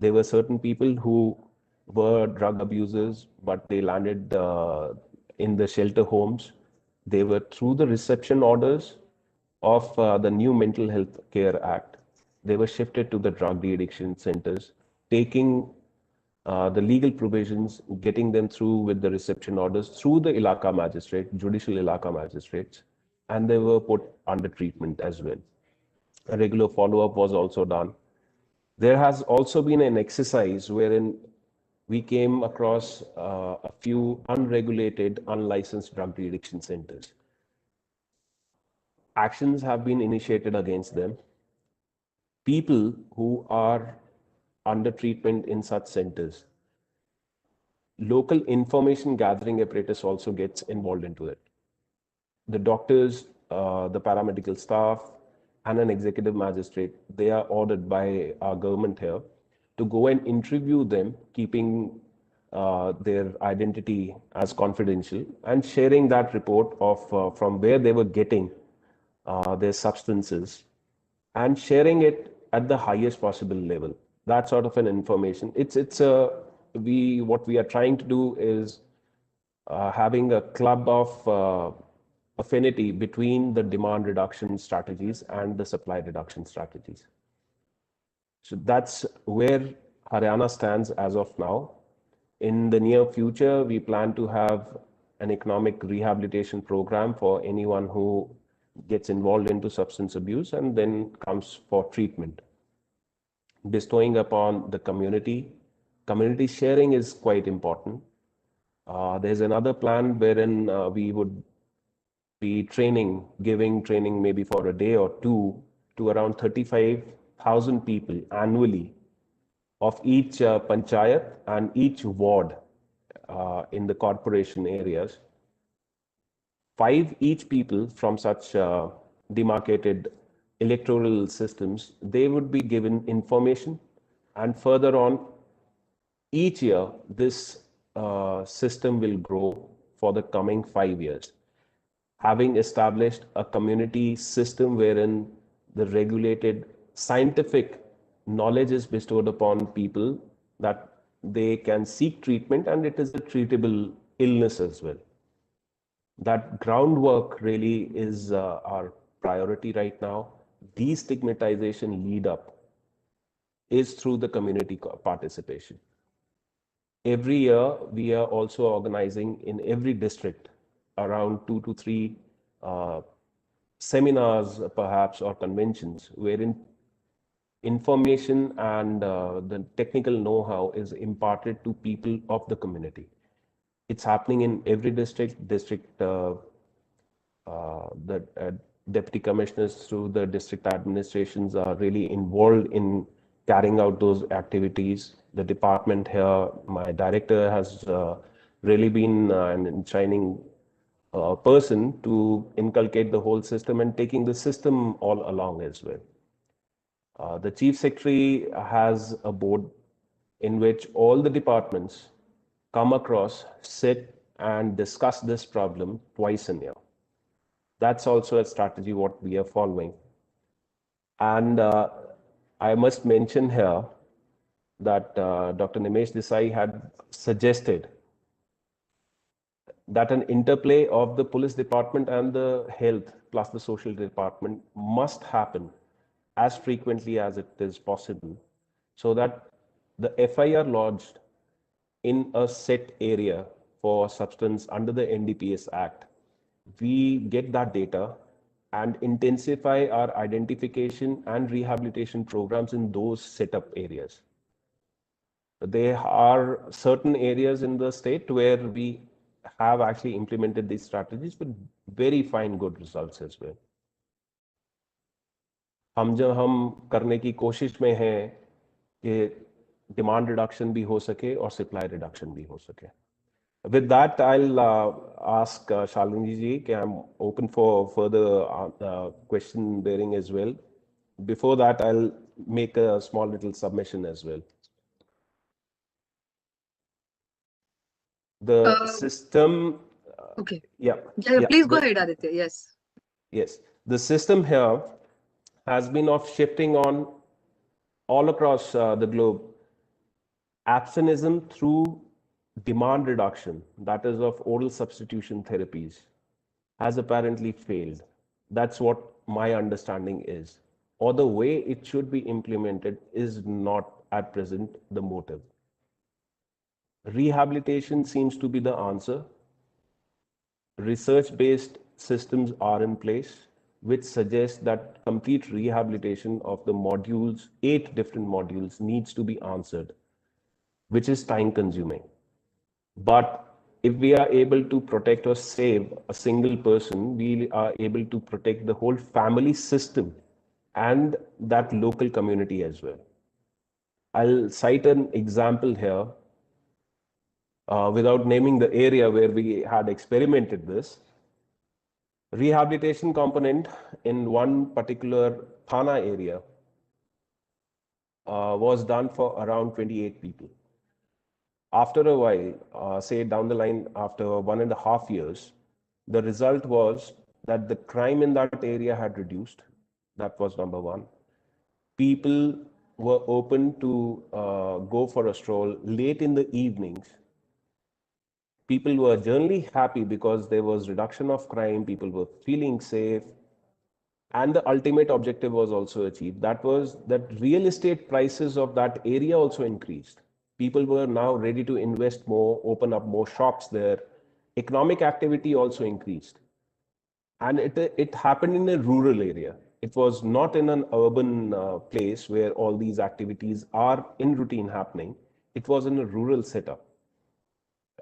There were certain people who were drug abusers, but they landed in the shelter homes. They were through the reception orders of the new Mental Health Care Act. They were shifted to the drug de-addiction centers, taking the legal provisions, getting them through with the reception orders through the Ilaka magistrate, judicial Ilaka magistrates, and they were put under treatment as well. A regular follow-up was also done. There has also been an exercise wherein we came across a few unregulated, unlicensed drug de-addiction centers. Actions have been initiated against them. People who are under treatment in such centers, local information gathering apparatus also gets involved into it. The doctors, the paramedical staff, and an executive magistrate, they are ordered by our government here to go and interview them, keeping their identity as confidential and sharing that report of from where they were getting their substances and sharing it at the highest possible level. That sort of an information. It's a what we are trying to do is having a club of affinity between the demand reduction strategies and the supply reduction strategies. So that's where Haryana stands as of now. In the near future, we plan to have an economic rehabilitation program for anyone who gets involved into substance abuse and then comes for treatment. Bestowing upon the community, community sharing is quite important. There's another plan wherein we would be giving training maybe for a day or two to around 35,000 people annually of each panchayat and each ward in the corporation areas. 5 each people from such demarcated electoral systems, they would be given information, and further on, each year this system will grow for the coming 5 years, having established a community system wherein the regulated scientific knowledge is bestowed upon people that they can seek treatment, and it is a treatable illness as well. That groundwork really is our priority right now. Destigmatization lead up is through the community participation. Every year, we are also organizing in every district around 2 to 3 seminars, perhaps, or conventions, wherein information and the technical know-how is imparted to people of the community. It's happening in every district. The deputy commissioners through the district administrations are really involved in carrying out those activities. The department here, my director has really been an shining person to inculcate the whole system and taking the system all along as well. The chief secretary has a board in which all the departments come across, sit and discuss this problem twice a year. That's also a strategy what we are following. And I must mention here that Dr. Nimesh Desai had suggested that an interplay of the police department and the health plus the social department must happen as frequently as it is possible, so that the FIR lodged in a set area for substance under the NDPS Act, we get that data and intensify our identification and rehabilitation programs in those setup areas. There are certain areas in the state where we have actually implemented these strategies with very fine good results as well. हम करने की कोशिश में हैं कि demand reduction भी हो सके और supply reduction भी हो सके. With that, I'll ask Shalini ji, I'm open for further question bearing as well. Before that, I'll make a small little submission as well. The system. Okay. Yeah. Please go ahead, Aditya. Yes. Yes. The system here has been of shifting on all across the globe. Abstinence through demand reduction, that is of oral substitution therapies, has apparently failed. That's what my understanding is. Or the way it should be implemented is not at present the motive. Rehabilitation seems to be the answer. Research-based systems are in place, which suggest that complete rehabilitation of the modules, 8 different modules, needs to be answered, which is time consuming. But if we are able to protect or save a single person, we are able to protect the whole family system and that local community as well. I'll cite an example here without naming the area where we had experimented this. Rehabilitation component in one particular Thana area was done for around 28 people. After a while, say down the line, after 1.5 years, the result was that the crime in that area had reduced. That was number one. People were open to go for a stroll late in the evenings. People were generally happy because there was reduction of crime, people were feeling safe, and the ultimate objective was also achieved. That was that real estate prices of that area also increased. People were now ready to invest more, open up more shops there. Economic activity also increased. And it happened in a rural area. It was not in an urban place where all these activities are in routine happening. It was in a rural setup.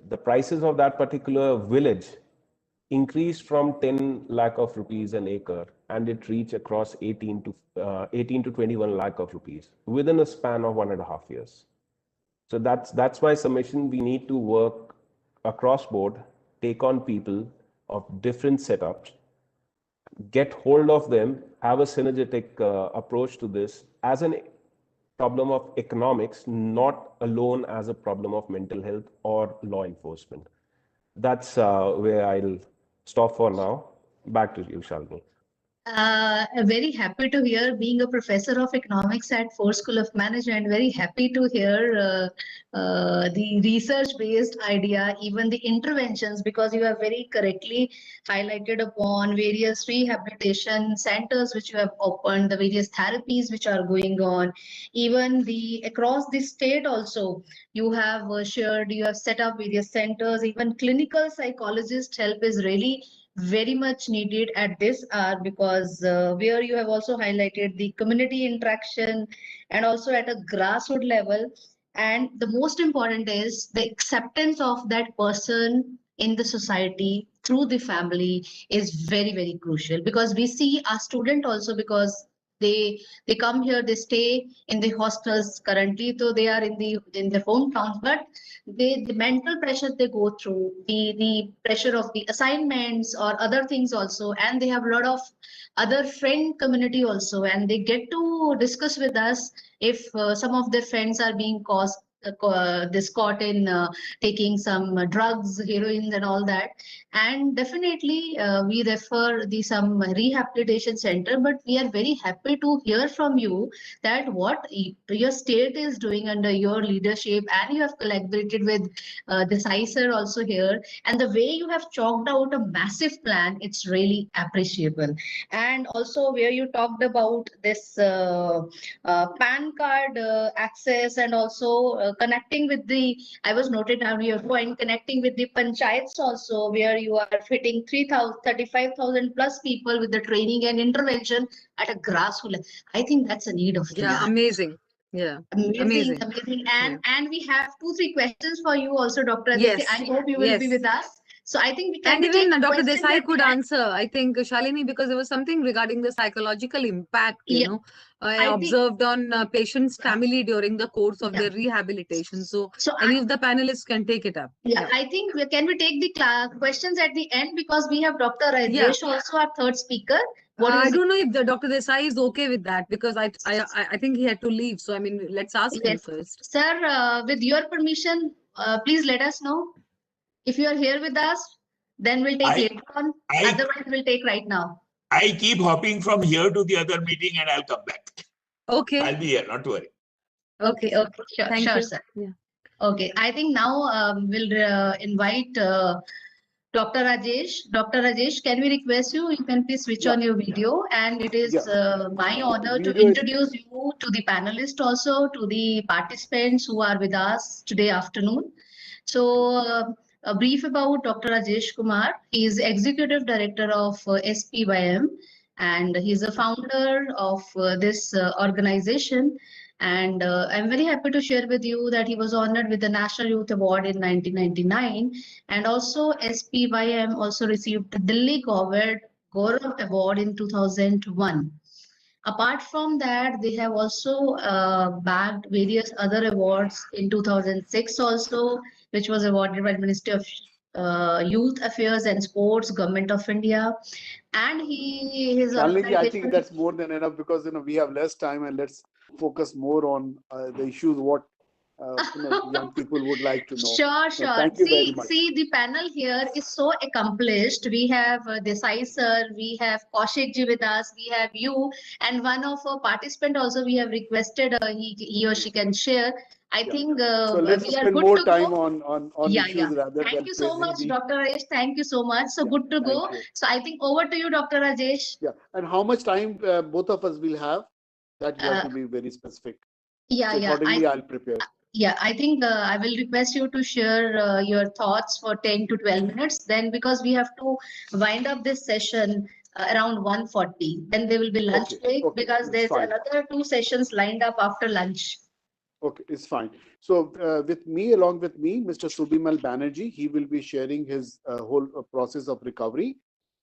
The prices of that particular village increased from 10 lakh of rupees an acre, and it reached across 18 to 21 lakh of rupees within a span of 1.5 years. So that's my submission. We need to work across board, take on people of different setups, get hold of them, have a synergetic approach to this as a problem of economics, not alone as a problem of mental health or law enforcement. That's where I'll stop for now. Back to you, Shalini. Very happy to hear, being a professor of economics at Ford School of Management, very happy to hear the research-based idea, even the interventions, because you have very correctly highlighted upon various rehabilitation centers which you have opened, the various therapies which are going on, even the across the state also you have shared, you have set up various centers, even clinical psychologist help is really very much needed at this hour, because where you have also highlighted the community interaction and also at a grassroots level. And the most important is the acceptance of that person in the society through the family is very, very crucial, because we see our student also, because they come here, they stay in the hostels currently, so they are in their hometowns, but the mental pressure they go through, the pressure of the assignments or other things also, and they have a lot of other friend community also, and they get to discuss with us if some of their friends are being caught in taking some drugs, heroin and all that. And definitely we refer the some rehabilitation center, but we are very happy to hear from you that what your state is doing under your leadership, and you have collaborated with the SAISER also here, and the way you have chalked out a massive plan, it's really appreciable. And also where you talked about this PAN card access, and also connecting with the, I was noted down your point, connecting with the panchayats also, where you are fitting 35,000 plus people with the training and intervention at a grassroots level. I think that's a need of the hour. Amazing. Yeah, amazing. And we have 2-3 questions for you also, Dr. Aditya. Yes. I hope you will be with us. So I think we can. And even Dr. Desai could answer, I think, Shalini, because there was something regarding the psychological impact, you know, I observed on patients' family during the course of their rehabilitation. So any of the panelists can take it up. I think can we take the questions at the end, because we have Dr. Rajesh also, our third speaker. I don't know if the Dr. Desai is okay with that, because I think he had to leave. So I mean, let's ask him first. Sir, with your permission, please let us know if you are here with us. Then we'll take later on. Otherwise, we'll take right now. I keep hopping from here to the other meeting, and I'll come back. Okay. I'll be here. Not to worry. Okay. Sure, sir. Yeah. Okay, I think now we'll invite Dr. Rajesh. Dr. Rajesh, can we request you? You can please switch on your video. And it is my honor to introduce you to the panelists, also to the participants who are with us today afternoon. So a brief about Dr. Rajesh Kumar. He is Executive Director of SPYM, and he's a founder of this organization. And I'm very happy to share with you that he was honored with the National Youth Award in 1999. And also SPYM also received the Delhi Gaurav Award in 2001. Apart from that, they have also bagged various other awards in 2006 also, which was awarded by the Ministry of Youth Affairs and Sports, Government of India. And his Shalini, I think that's more than enough, because we have less time, and let's focus more on the issues what young people would like to know. Sure. Thank you very much. See, the panel here is so accomplished. We have Desai sir, we have Kaushik ji with us, we have you, and one of our participant also we have requested he or she can share. I think so let's we are spend good more to time go. on issues rather Thank than you so much, praising Dr. Rajesh. Thank you so much. So good to go. you. So I think over to you, Dr. Rajesh. Yeah, and how much time both of us will have? That you have to be very specific. So accordingly, I'll prepare. Yeah, I think I will request you to share your thoughts for 10 to 12 minutes. Then, because we have to wind up this session around 1:40, then there will be lunch break, because there's another 2 sessions lined up after lunch. Okay, it's fine. So along with me, Mr. Subimal Banerjee, he will be sharing his whole process of recovery.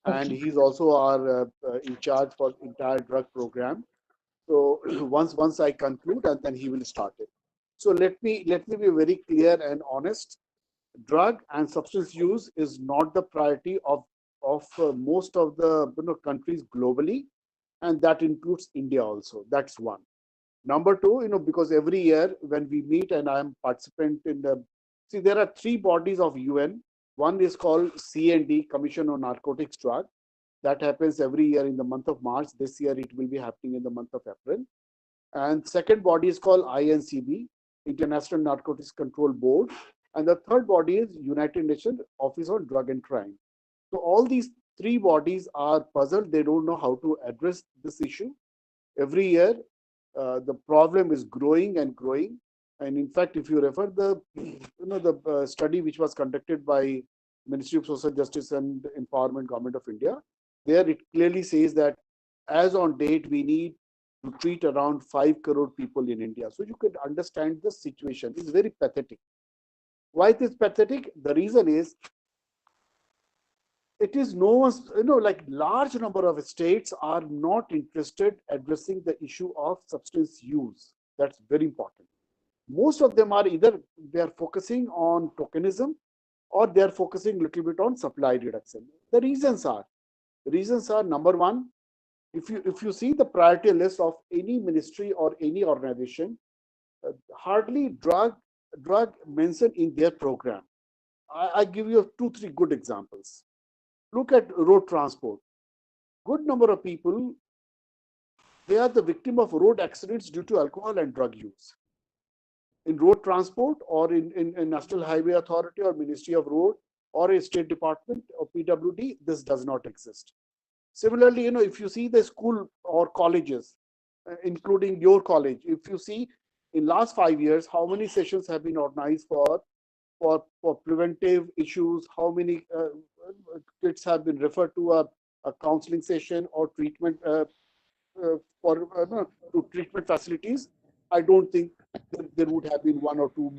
And he's also our in charge for entire drug program. So once I conclude, and then he will start it. So let me be very clear and honest. Drug and substance use is not the priority of most of the countries globally, and that includes India also. That's one. Number two, because every year when we meet, and I am participant in there are 3 bodies of UN. One is called CND, Commission on Narcotics Drug. That happens every year in the month of March. This year it will be happening in the month of April. And second body is called INCB, International Narcotics Control Board. And the third body is United Nations Office on Drug and Crime. So all these 3 bodies are puzzled. They don't know how to address this issue. Every year, the problem is growing and growing. And in fact, if you refer the study which was conducted by Ministry of Social Justice and Empowerment, Government of India, there it clearly says that as on date, we need to treat around 5 crore people in India. So you could understand the situation. It's very pathetic. Why it is pathetic? The reason is, it is no one's, like large number of states are not interested addressing the issue of substance use. That's very important. Most of them are either they are focusing on tokenism, or they are focusing a little bit on supply reduction. The reasons are number one, if you see the priority list of any ministry or any organization, hardly drug mentioned in their program. I give you 2-3 good examples. Look at road transport. Good number of people, they are the victim of road accidents due to alcohol and drug use. In road transport, or in National Highway Authority or Ministry of Road or a State Department or PWD, this does not exist. Similarly, if you see the school or colleges, including your college, if you see in last 5 years, how many sessions have been organized for preventive issues, how many kids have been referred to a counseling session or treatment to treatment facilities. I don't think there would have been one or two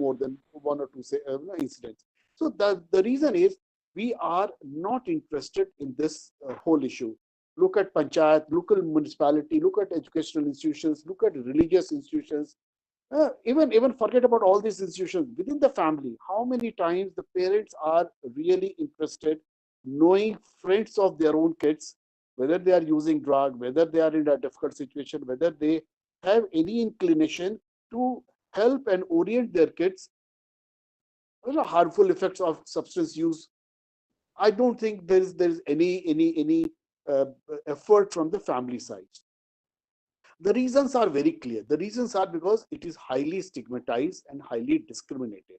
incidents. So the reason is, we are not interested in this whole issue. Look at panchayat, local municipality, look at educational institutions, look at religious institutions. Even forget about all these institutions within the family. How many times the parents are really interested knowing friends of their own kids, whether they are using drug, whether they are in a difficult situation, whether they have any inclination to help and orient their kids, harmful effects of substance use. I don't think there is any effort from the family side. The reasons are very clear. The reasons are because it is highly stigmatized and highly discriminated.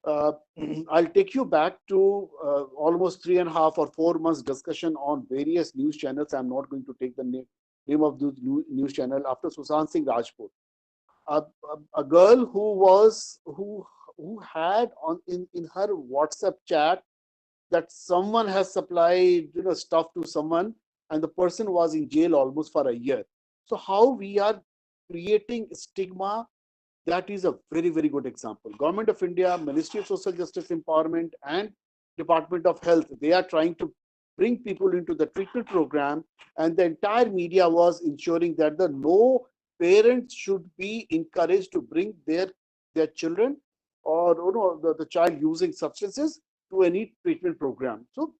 I'll take you back to almost 3.5 or 4 months discussion on various news channels. I'm not going to take the name of those news channel after Sushant Singh Rajput. A girl who had in her WhatsApp chat that someone has supplied stuff to someone, and the person was in jail almost for a year. So how we are creating stigma, that is a very, very good example. Government of India, Ministry of Social Justice Empowerment and Department of Health, they are trying to bring people into the treatment program, and the entire media was ensuring that no parents should be encouraged to bring their children or the child using substances to any treatment program. So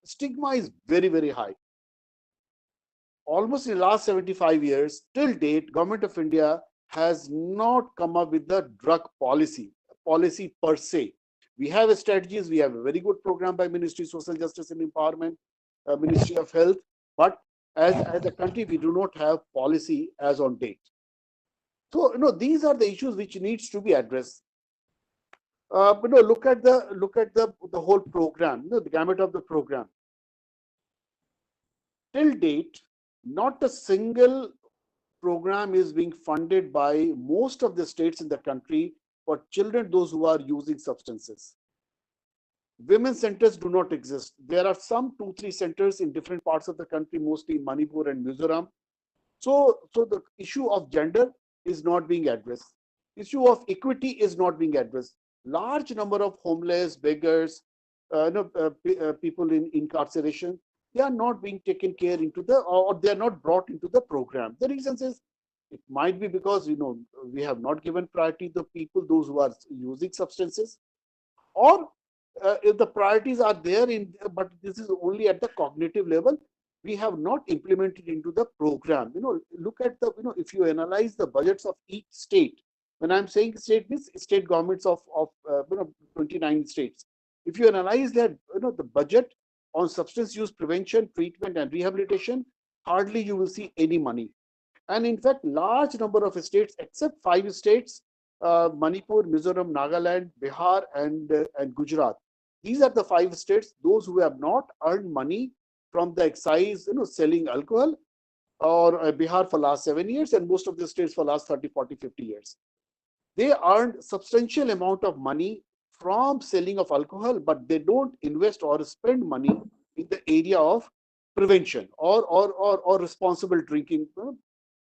stigma is very, very high. Almost in the last 75 years, till date, Government of India has not come up with the drug policy per se. We have strategies, we have a very good program by Ministry of Social Justice and Empowerment, Ministry of Health, but as a country, we do not have policy as on date. So these are the issues which needs to be addressed. Look at the whole program, the gamut of the program. Till date, not a single program is being funded by most of the states in the country for children, those who are using substances. Women's centers do not exist. There are some 2-3 centers in different parts of the country, mostly in Manipur and Mizoram. So the issue of gender is not being addressed. Issue of equity is not being addressed. Large number of homeless, beggars, people in incarceration, they are not being taken care into or they are not brought into the program. The reason is it might be because we have not given priority to people, those who are using substances, or if the priorities are there but this is only at the cognitive level, we have not implemented into the program. Look at the if you analyze the budgets of each state. When I'm saying state, means state governments of 29 states. If you analyze that the budget on substance use prevention, treatment and rehabilitation, hardly you will see any money. And in fact, large number of states, except 5 states, Manipur, Mizoram, Nagaland, Bihar and Gujarat. These are the 5 states, those who have not earned money from the excise, selling alcohol, or Bihar for last 7 years, and most of the states for last 30, 40, 50 years. They earned substantial amount of money from selling of alcohol, but they don't invest or spend money in the area of prevention or responsible drinking.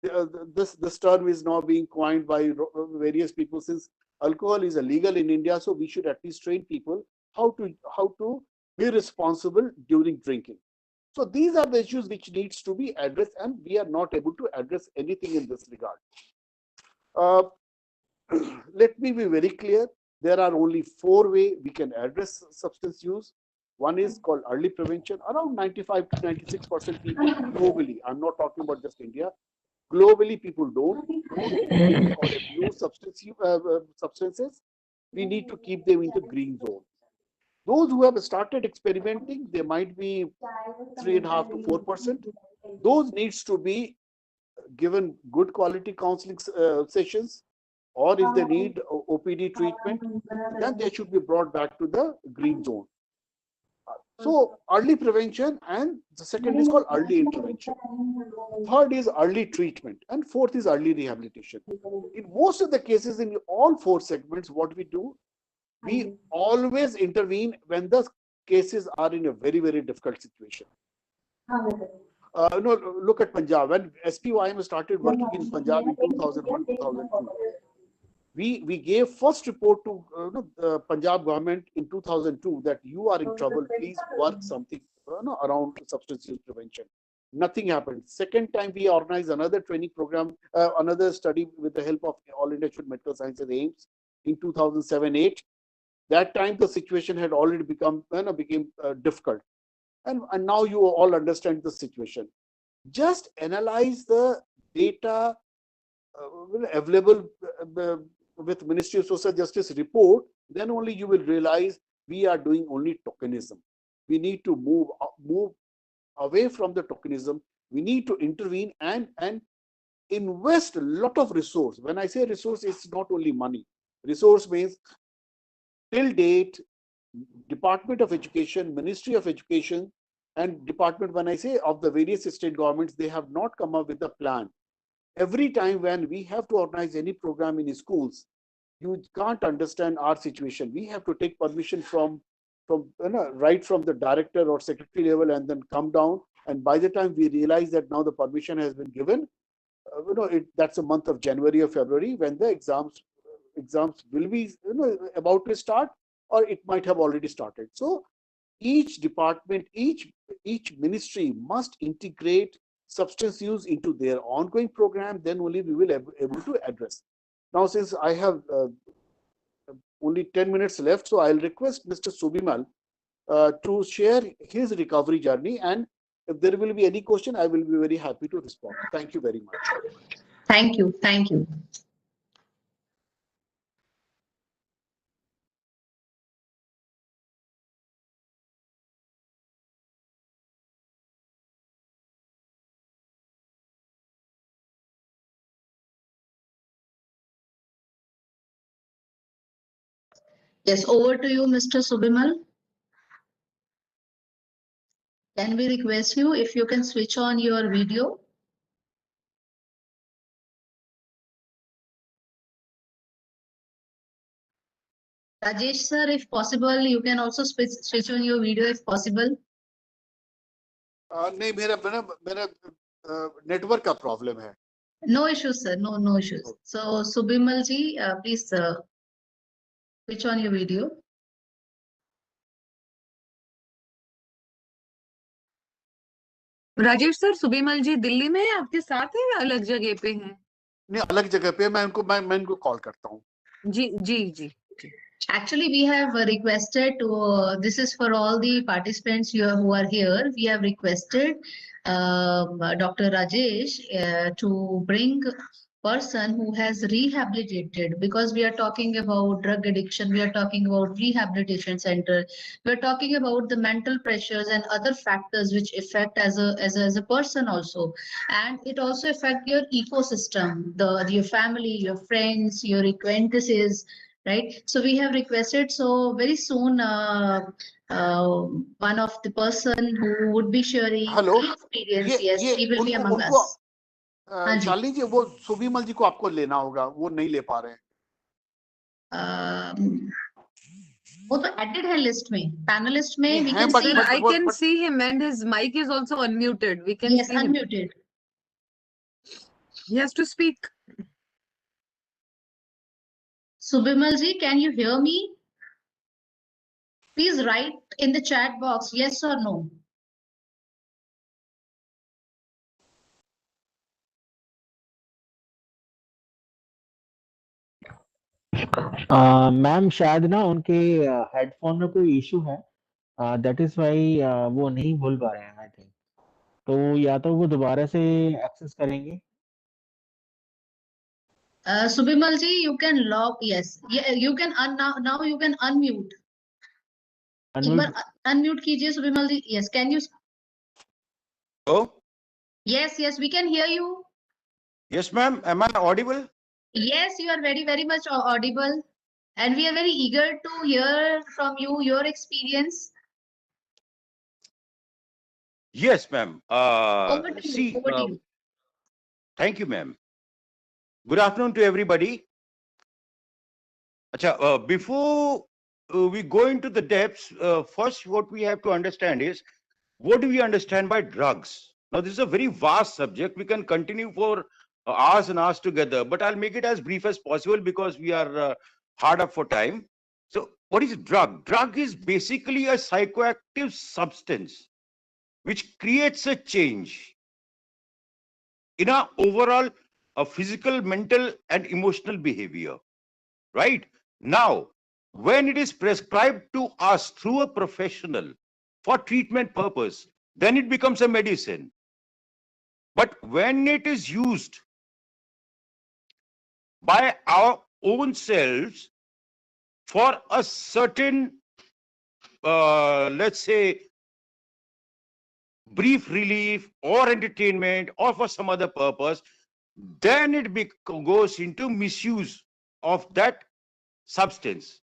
This term is now being coined by various people, since alcohol is illegal in India. So we should at least train people how to be responsible during drinking. So these are the issues which needs to be addressed, and we are not able to address anything in this regard. Let me be very clear. There are only 4 ways we can address substance use. One is called early prevention. Around 95 to 96% people globally, I'm not talking about just India, globally people don't drink or abuse substances. We need to keep them in the green zone. Those who have started experimenting, they might be 3.5 to 4%. Those needs to be given good quality counseling sessions, or if they need OPD treatment, then they should be brought back to the green zone. So early prevention, and the second is called early intervention. Third is early treatment, and fourth is early rehabilitation. In most of the cases, in all 4 segments, what we do, we always intervene when the cases are in a very, very difficult situation. Look at Punjab. When SPYM started working in Punjab in 2001, 2002, we gave first report to Punjab government in 2002 that you are in trouble, please work something around substance use prevention. Nothing happened. Second time we organized another training program, another study with the help of All India Institute of Medical Sciences AIIMS in 2007-8. That time the situation had already became difficult, and now you all understand the situation. Just analyze the data available with Ministry of Social Justice report, then only you will realize we are doing only tokenism. We need to move away from the tokenism. We need to intervene and invest a lot of resource. When I say resource, it's not only money. Resource means till date, Department of Education, Ministry of Education, and Department, when I say of the various state governments, they have not come up with a plan. Every time when we have to organize any program in schools, you can't understand our situation. We have to take permission from right from the director or secretary level and then come down. And by the time we realize that now the permission has been given, that's the month of January or February when the exams will be about to start, or it might have already started. So each department, each ministry must integrate substance use into their ongoing program. Then only we will be able to address. Now, since I have only 10 minutes left, so I'll request Mr. Subimal to share his recovery journey, and if there will be any question, I will be very happy to respond. Thank you very much. Thank you. Thank you. Yes, over to you, Mr. Subimal. Can we request you if you can switch on your video? Rajesh sir, if possible, you can also switch on your video if possible. नहीं, मेरा network का problem है. No issues, sir. No issues. Okay. So Subimal ji, please switch on your video. Rajesh sir, Subimal ji Delhi में आपके साथ है या अलग जगह पे हैं? नहीं, अलग जगह पे. मैं इनको कॉल करता हूँ. जी. Actually, we have requested to, this is for all the participants here who are here. We have requested Dr. Rajesh to bring person who has rehabilitated, because we are talking about drug addiction, we are talking about rehabilitation center, we are talking about the mental pressures and other factors which affect as a person also, and it also affect your ecosystem, your family, your friends, your acquaintances, right? So we have requested, so very soon one of the person who would be sharing experience, yes, he will be among us. Shalini जी, वो सुबिमल जी को आपको लेना होगा, वो नहीं ले पा रहे हैं. वो तो added है list में, panelist में. We can see. I can see him and his mic is also unmuted. We can see him. Yes, unmuted. He has to speak. Subimal ji, can you hear me? Please write in the chat box yes or no. Ma'am शायद ना उनके headphone में कोई issue है, that is why वो नहीं बोल पा रहे हैं आई थिंक. तो या तो वो दोबारा से एक्सेस करेंगे. Subimal ji, you can log, yes, you can now you can unmute. Unmute कीजिए Subimal ji. Yes, can you? Oh. Yes, we can hear you. Yes, ma'am. Am I audible? Yes, you are very much audible, and we are very eager to hear from you your experience. Yes, ma'am. Over to you. Thank you, ma'am. Good afternoon to everybody. Before we go into the depths, first what we have to understand is, what do we understand by drugs? Now, this is a very vast subject. We can continue for hours and hours together, but I'll make it as brief as possible because we are hard up for time. So what is drug? Drug is basically a psychoactive substance which creates a change in our overall physical, mental, and emotional behavior, right? Now, when it is prescribed to us through a professional for treatment purpose, then it becomes a medicine. But when it is used by our own selves for a certain, let's say, brief relief or entertainment or for some other purpose, then it goes into misuse of that substance.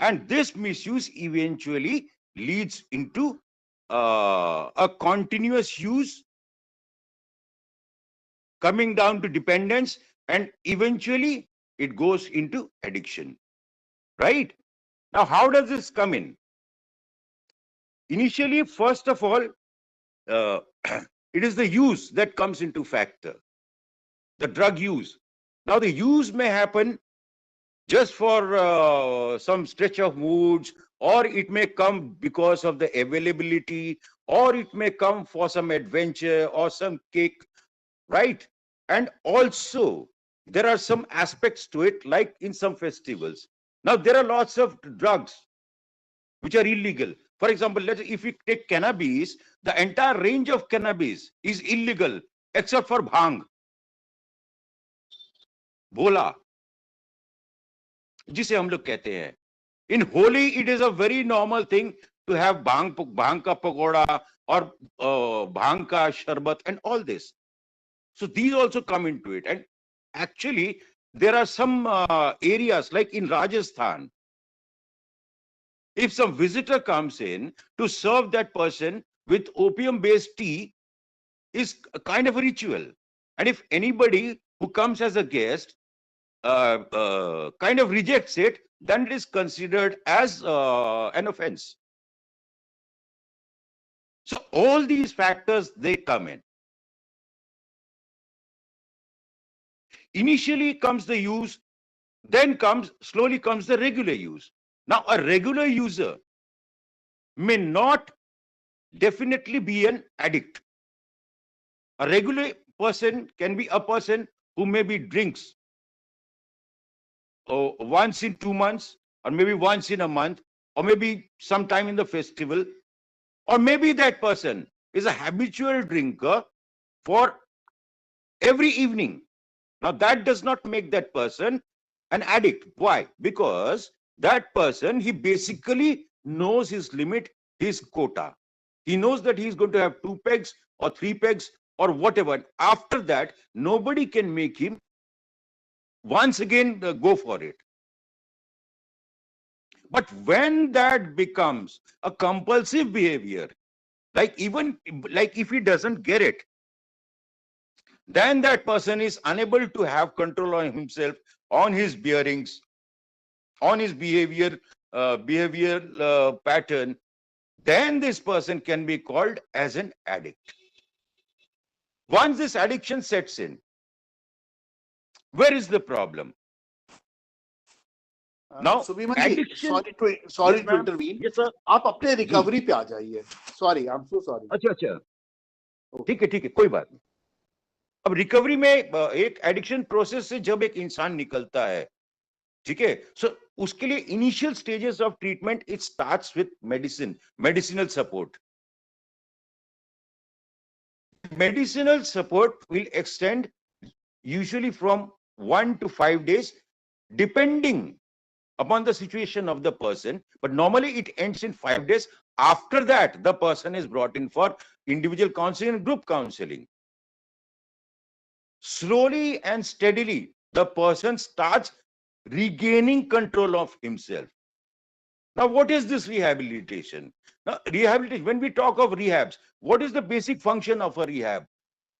And this misuse eventually leads into a continuous use, coming down to dependence, and eventually it goes into addiction. Right? Now, how does this come in? Initially, first of all, it is the use that comes into factor, the drug use. Now, the use may happen just for some stretch of moods, or it may come because of the availability, or it may come for some adventure or some kick, right? And also, there are some aspects to it, like in some festivals. Now, there are lots of drugs which are illegal. For example, if we take cannabis, the entire range of cannabis is illegal except for bhang, bhola, जिसे हम लोग कहते हैं. In Holi, it is a very normal thing to have bhang ka pakoda or bhang ka sharbat and all this. So these also come into it. And actually, there are some areas like in Rajasthan, if some visitor comes in, to serve that person with opium-based tea is a kind of a ritual. And if anybody who comes as a guest kind of rejects it, then it is considered as an offense. So all these factors, they come in. Initially comes the use, then slowly comes the regular use. Now, a regular user may not definitely be an addict. A regular person can be a person who maybe drinks once in 2 months, or maybe once in a month, or maybe sometime in the festival, or maybe that person is a habitual drinker for every evening. Now, that does not make that person an addict. Why? Because that person, he basically knows his limit, his quota. He knows that he's going to have 2 pegs or 3 pegs or whatever. After that, nobody can make him once again go for it. But when that becomes a compulsive behavior, like if he doesn't get it, then that person is unable to have control on himself, on his bearings, on his behavior pattern, then this person can be called as an addict. Once this addiction sets in, where is the problem? Now, Subhimal ji, addiction, sorry yes, to intervene. Yes, sir. आप अपने recovery पे आ जाइए. Sorry, I'm so sorry. अच्छा, ठीक है, कोई बात नहीं. अब रिकवरी में एक एडिक्शन प्रोसेस से जब एक इंसान निकलता है, ठीक है, सो उसके लिए initial stages of treatment it starts with medicinal support. Medicinal support will extend usually from 1 to 5 days, depending upon the situation of the person, but normally it ends in 5 days. After that, the person is brought in for individual counseling and group counseling. Slowly and steadily, the person starts regaining control of himself. Now, what is this rehabilitation? Now, rehabilitation, when we talk of rehabs, what is the basic function of a rehab?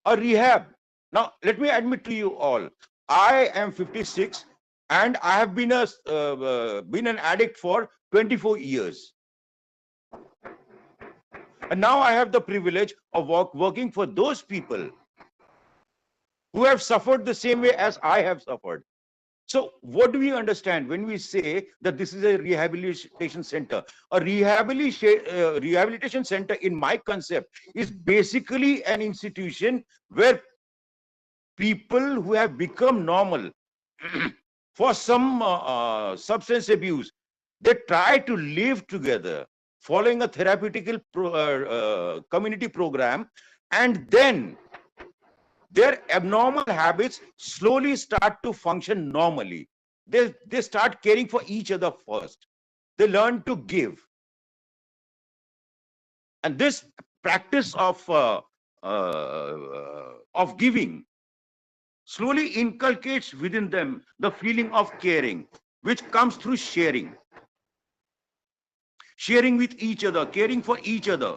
A rehab. Now, let me admit to you all, I am 56 and I have been an addict for 24 years. And now I have the privilege of working for those people who have suffered the same way as I have suffered. So what do we understand when we say that this is a rehabilitation center? A rehabilitation center, in my concept, is basically an institution where people who have become normal for some substance abuse, they try to live together following a therapeutical community program, and then their abnormal habits slowly start to function normally. They start caring for each other first. They learn to give. And this practice of giving slowly inculcates within them the feeling of caring, which comes through sharing. sharing with each other, caring for each other,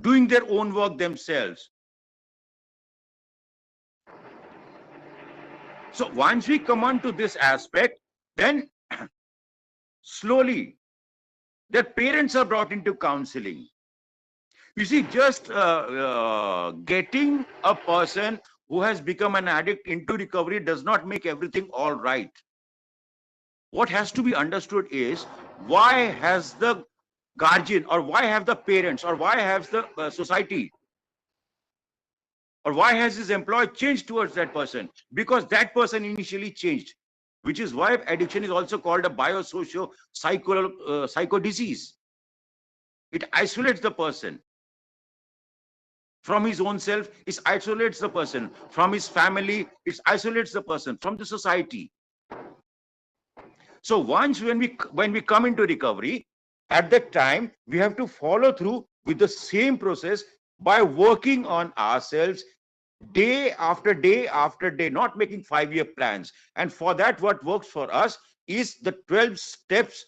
doing their own work themselves. So once we come on to this aspect, then slowly their parents are brought into counseling. You see, just getting a person who has become an addict into recovery does not make everything all right. What has to be understood is, why has the guardian, or why have the parents, or why has the society, or why has his employer changed towards that person? Because that person initially changed, which is why addiction is also called a psycho disease. It isolates the person from his own self, it isolates the person from his family, it isolates the person from the society. So once when we come into recovery, at that time we have to follow through with the same process by working on ourselves day after day after day, not making 5-year plans. And for that, what works for us is the 12 steps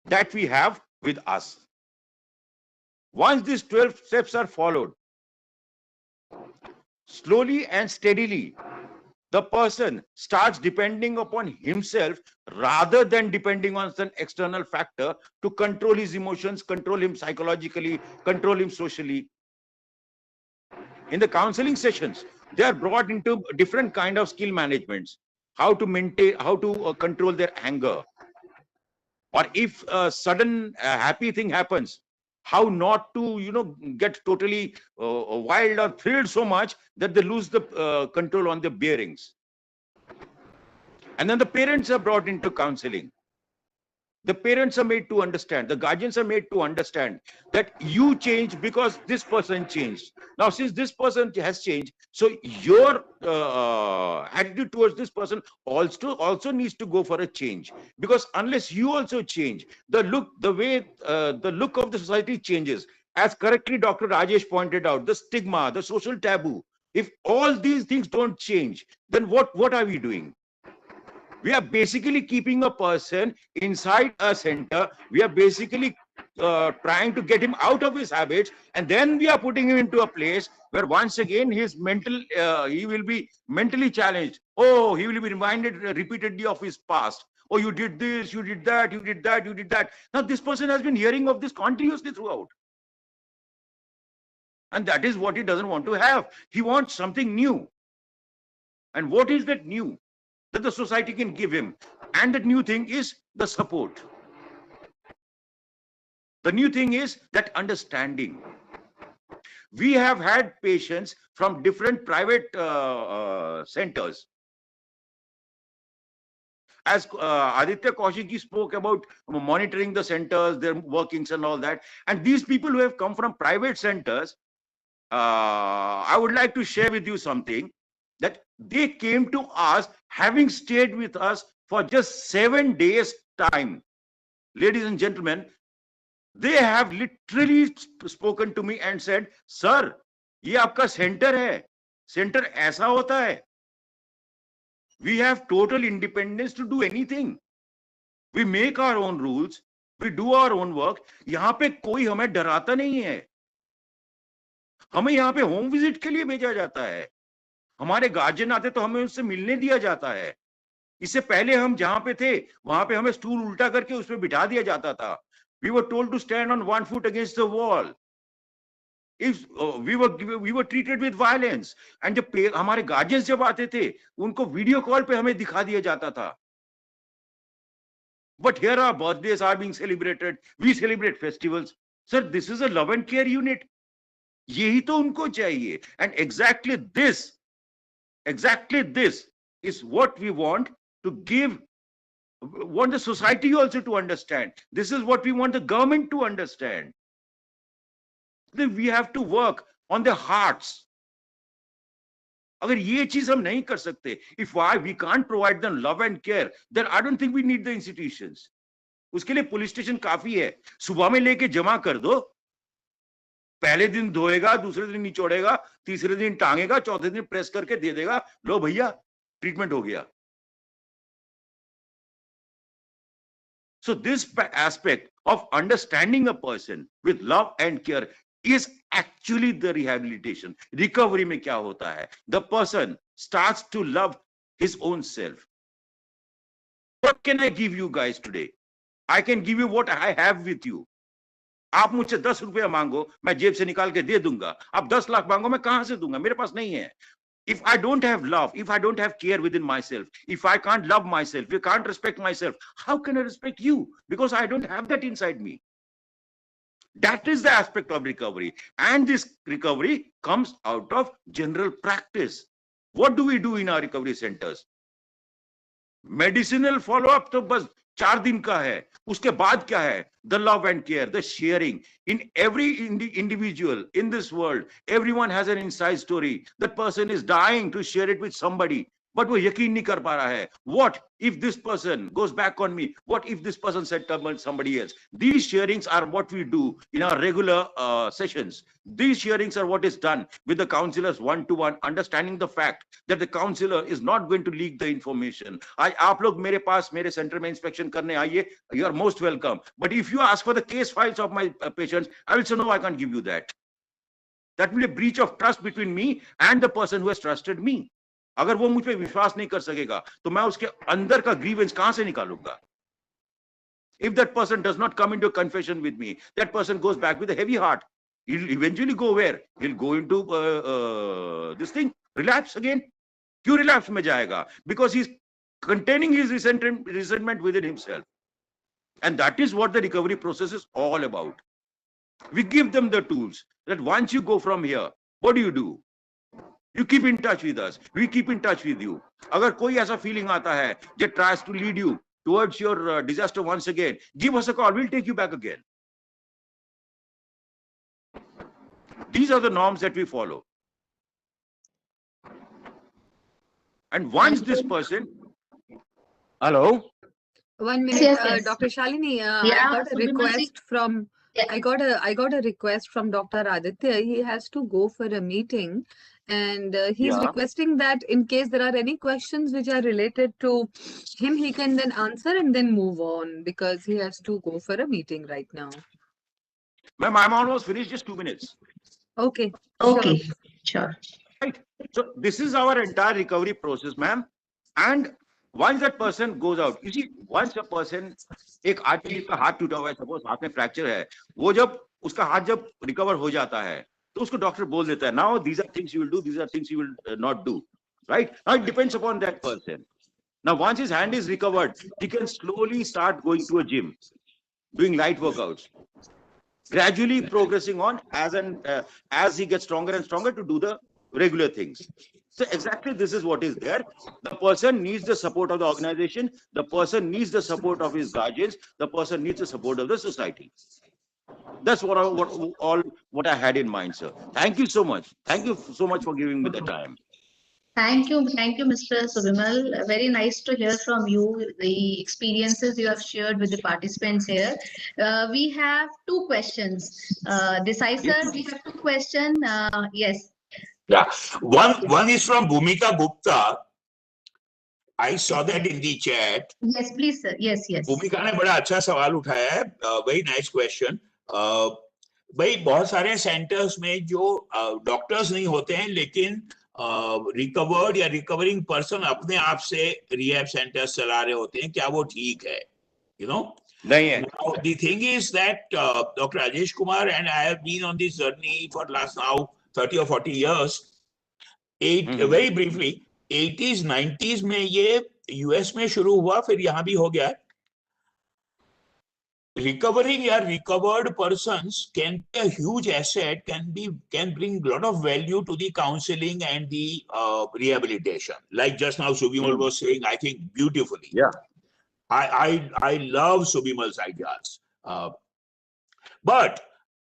that we have with us. Once these 12 steps are followed, slowly and steadily, the person starts depending upon himself rather than depending on some external factor to control his emotions, control him psychologically, control him socially. In the counseling sessions, they are brought into different kind of skill managements, how to maintain, how to control their anger, or if a sudden happy thing happens, how not to get totally wild or thrilled so much that they lose the control on their bearings. And then the parents are brought into counseling. The parents are made to understand, the guardians are made to understand that you change because this person changed. Now, since this person has changed, so your attitude towards this person also needs to go for a change. Because unless you also change, the look of the society changes. As correctly Dr. Rajesh pointed out, the stigma, the social taboo. If all these things don't change, then what are we doing? We are basically keeping a person inside a center. We are basically trying to get him out of his habits, and then we are putting him into a place where once again his he will be mentally challenged. Oh, he will be reminded repeatedly of his past. Oh, you did this, you did that, you did that, you did that. Now this person has been hearing of this continuously throughout. And that is what he doesn't want to have. He wants something new. And what is that new that the society can give him? And that new thing is the support. The new thing is that understanding. We have had patients from different private centers. As Aditya Kaushik spoke about monitoring the centers, their workings and all that. And these people who have come from private centers, I would like to share with you something, that they came to us having stayed with us for just 7 days time. Ladies and gentlemen, they have literally spoken to me and said, sir, ye aapka center hai. Center aisa hota hai. We have total independence to do anything. We make our own rules. We do our own work. यहाँ पे कोई हमें डराता नहीं है. हमें यहाँ पे होम विजिट के लिए भेजा जाता है. हमारे गार्जियन आते तो हमें उससे मिलने दिया जाता है. इससे पहले हम जहां पे थे वहां पे हमें स्टूल उल्टा करके उसमें बिठा दिया जाता था. We were told to stand on one foot against the wall. If we were treated with violence, and जब हमारे गार्जियंस जब आते थे उनको वीडियो कॉल पे हमें दिखा दिया जाता था. But here our birthdays are being celebrated. We celebrate festivals. Sir, this is a love and care unit. यही तो उनको चाहिए. And exactly this is what we want to give, want the society also to understand. This is what we want the government to understand. We have to work on their hearts. अगर ये चीज हम नहीं कर सकते, if we can't provide them love and care, then I don't think we need the institutions. उसके लिए police station काफी है. सुबह में लेके जमा कर दो, पहले दिन धोएगा, दूसरे दिन निचोड़ेगा, तीसरे दिन टांगेगा, चौथे दिन प्रेस करके दे देगा, लो भैया ट्रीटमेंट हो गया. So this aspect of understanding a person with love and care is actually the rehabilitation. Recovery में क्या होता है? The person starts to love his own self. What can I give you guys today? I can give you what I have with you. आप मुझसे 10 रुपया मांगो, मैं जेब से निकाल के दे दूंगा. आप 10 लाख मांगो, मैं कहां से दूंगा? मेरे पास नहीं है. If I don't have love, if I don't have care within myself, if I can't love myself, if I can't respect myself, how can I respect you? Because I don't have that inside me. That is the aspect of recovery. And this recovery comes out of general practice. What do we do in our recovery centers? Medicinal follow-up to bas 4 दिन का है. उसके बाद क्या है? The love and care, the sharing. In every individual in this world, everyone has an inside story. That person is dying to share it with somebody, but वो यकीन नहीं कर पा रहा है. What if this person goes back on me? What if this person said to somebody else? These sharings are what we do in our regular sessions. These sharings are what is done with the counselors one-to-one, understanding the fact that the counselor is not going to leak the information. आप लोग मेरे पास मेरे centre में inspection करने आइए, you are most welcome. But if you ask for the case files of my patients, I will say no, I can't give you that. That will be a breach of trust between me and the person who has trusted me. अगर वो मुझ पे विश्वास नहीं कर सकेगा तो मैं उसके अंदर का ग्रीवेंस कहां से निकालूंगा? If that person does not come into a confession with me, that person goes back with a heavy heart. He'll eventually go where? He'll go into this thing, relapse again. क्यों relapse में जाएगा? Because he's containing his resentment within himself. And that is what the recovery process is all about. We give them the tools that once you go from here, what do? You keep in touch with us. We keep in touch with you. अगर कोई ऐसा feeling आता है that tries to lead you towards your disaster once again, give us a call. We'll take you back again. These are the norms that we follow. And once this person, hello. 1 minute, Yes. Dr. Shalini. I Yeah, got a request from. I got a request from Dr. Aditya. He has to go for a meeting, and he's requesting that in case there are any questions which are related to him, he can then answer and then move on because he has to go for a meeting right now. Ma'am, I'm almost finished. Just 2 minutes. Okay. Okay, sure. Right. So this is our entire recovery process, ma'am. And once that person goes out, you see, once a person, एक आदमी का हाथ टूटा हुआ है, suppose हाथ में fracture है, वो जब उसका हाथ जब रिकवर हो जाता है, तो उसको डॉक्टर बोल देता है, now these are things you will do, these are things you will not do, right? Now it depends upon that person. Now once his hand is recovered, he can slowly start going to a gym, doing light workouts, gradually progressing on as he gets stronger and stronger to do the regular things. So exactly this is what is there. The person needs the support of the organization. The person needs the support of his guardians. The person needs the support of the society. That's what I had in mind, sir. Thank you so much. Thank you so much for giving me the time. Thank you, Mr. Subimal. Very nice to hear from you, the experiences you have shared with the participants here. We have 2 questions. Desai sir, we have 2 questions. Yes. Yeah, one is from Bhumika Gupta. I saw that in the chat. Yes, please, sir. Yes. भूमिका ने बड़ा अच्छा सवाल उठाया है. Very nice question. भाई बहुत सारे सेंटर्स में जो डॉक्टर्स नहीं होते हैं लेकिन रिकवर्ड या रिकवरिंग पर्सन अपने आप से रिहैब सेंटर्स चला रहे होते हैं, क्या वो ठीक है? You know? नहीं है. Now, the thing is that Dr. Rajesh Kumar and I have been on this journey for last now 30 or 40 years. Very briefly, 80s, 90s में ये US में शुरू हुआ, फिर यहाँ भी हो गया. Recovering or recovered persons can be a huge asset, can bring a lot of value to the counseling and the rehabilitation. Like just now Subimal was saying, I think beautifully. Yeah. I love Subimal's ideas. But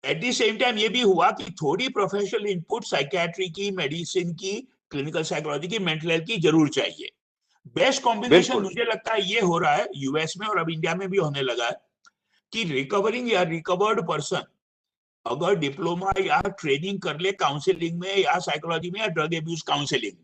at the same time ये भी हुआ कि थोड़ी professional input psychiatry की, medicine की, clinical psychology की, mental health की जरूर चाहिए. बेस्ट कॉम्बिनेशन मुझे लगता है ये हो रहा है यूएस में और अब इंडिया में भी होने लगा है कि रिकवरिंग या रिकवर्ड पर्सन अगर डिप्लोमा या ट्रेनिंग कर ले काउंसलिंग में या साइकोलॉजी में या ड्रग एब्यूज काउंसलिंग में,